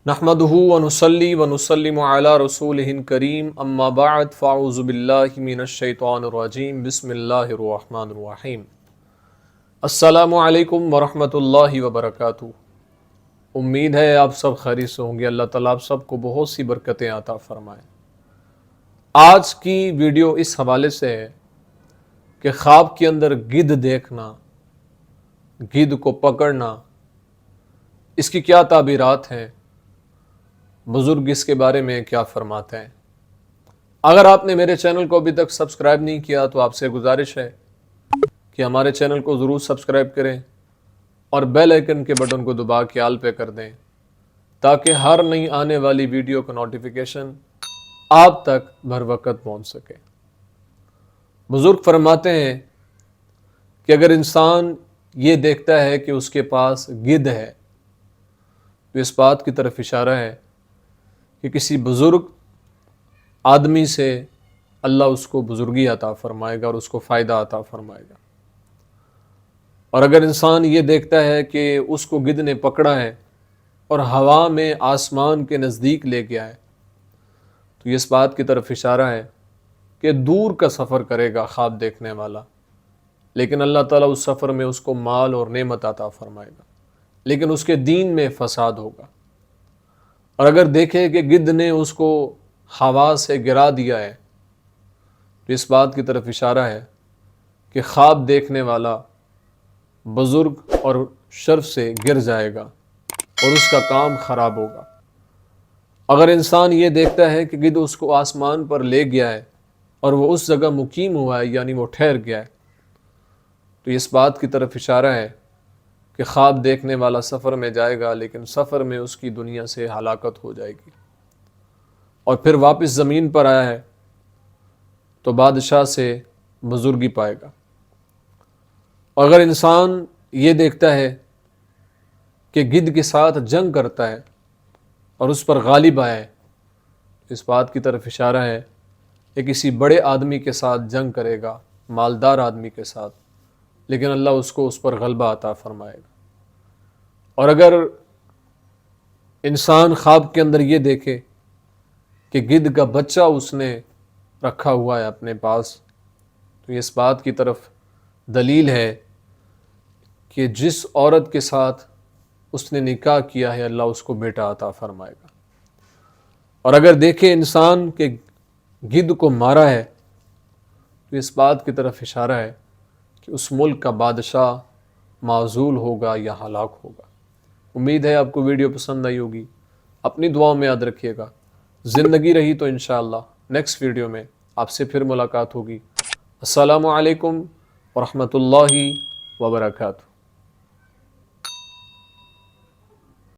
نحمدہ ونصلی ونسلم علی رسولہ الکریم اما بعد فاعوذ باللہ من الشیطان الرجیم بسم اللہ الرحمن الرحیم السلام علیکم ورحمۃ اللہ وبرکاتہ۔ امید ہے آپ سب خیریت سے ہوں گے۔ اللہ تعالیٰ آپ سب کو بہت سی برکتیں عطا فرمائے۔ آج کی ویڈیو اس حوالے سے ہے کہ خواب کے اندر گدھ دیکھنا، گدھ کو پکڑنا، اس کی کیا تعبیرات ہیں، بزرگ اس کے بارے میں کیا فرماتے ہیں۔ اگر آپ نے میرے چینل کو ابھی تک سبسکرائب نہیں کیا تو آپ سے گزارش ہے کہ ہمارے چینل کو ضرور سبسکرائب کریں اور بیل آئیکن کے بٹن کو دبا کے آل پہ کر دیں تاکہ ہر نئی آنے والی ویڈیو کا نوٹیفیکیشن آپ تک بھر وقت پہنچ سکے۔ بزرگ فرماتے ہیں کہ اگر انسان یہ دیکھتا ہے کہ اس کے پاس گدھ ہے تو اس بات کی طرف اشارہ ہے کہ کسی بزرگ آدمی سے اللہ اس کو بزرگی عطا فرمائے گا اور اس کو فائدہ عطا فرمائے گا۔ اور اگر انسان یہ دیکھتا ہے کہ اس کو گدھ نے پکڑا ہے اور ہوا میں آسمان کے نزدیک لے گیا ہے تو یہ اس بات کی طرف اشارہ ہے کہ دور کا سفر کرے گا خواب دیکھنے والا، لیکن اللہ تعالیٰ اس سفر میں اس کو مال اور نعمت عطا فرمائے گا، لیکن اس کے دین میں فساد ہوگا۔ اور اگر دیکھے کہ گدھ نے اس کو ہوا سے گرا دیا ہے تو اس بات کی طرف اشارہ ہے کہ خواب دیکھنے والا بزرگ اور شرف سے گر جائے گا اور اس کا کام خراب ہوگا۔ اگر انسان یہ دیکھتا ہے کہ گدھ اس کو آسمان پر لے گیا ہے اور وہ اس جگہ مقیم ہوا ہے، یعنی وہ ٹھہر گیا ہے، تو اس بات کی طرف اشارہ ہے کہ خواب دیکھنے والا سفر میں جائے گا لیکن سفر میں اس کی دنیا سے ہلاکت ہو جائے گی، اور پھر واپس زمین پر آیا ہے تو بادشاہ سے بزرگی پائے گا۔ اور اگر انسان یہ دیکھتا ہے کہ گدھ کے ساتھ جنگ کرتا ہے اور اس پر غالب آیا ہے تو اس بات کی طرف اشارہ ہے کہ کسی بڑے آدمی کے ساتھ جنگ کرے گا، مالدار آدمی کے ساتھ، لیکن اللہ اس کو اس پر غلبہ عطا فرمائے گا۔ اور اگر انسان خواب کے اندر یہ دیکھے کہ گدھ کا بچہ اس نے رکھا ہوا ہے اپنے پاس تو یہ اس بات کی طرف دلیل ہے کہ جس عورت کے ساتھ اس نے نکاح کیا ہے اللہ اس کو بیٹا عطا فرمائے گا۔ اور اگر دیکھے انسان کہ گدھ کو مارا ہے تو اس بات کی طرف اشارہ ہے کہ اس ملک کا بادشاہ معزول ہوگا یا ہلاک ہوگا۔ امید ہے آپ کو ویڈیو پسند آئی ہوگی۔ اپنی دعاؤں میں یاد رکھیے گا۔ زندگی رہی تو انشاءاللہ نیکسٹ ویڈیو میں آپ سے پھر ملاقات ہوگی۔ السلام علیکم ورحمۃ اللہ وبرکاتہ۔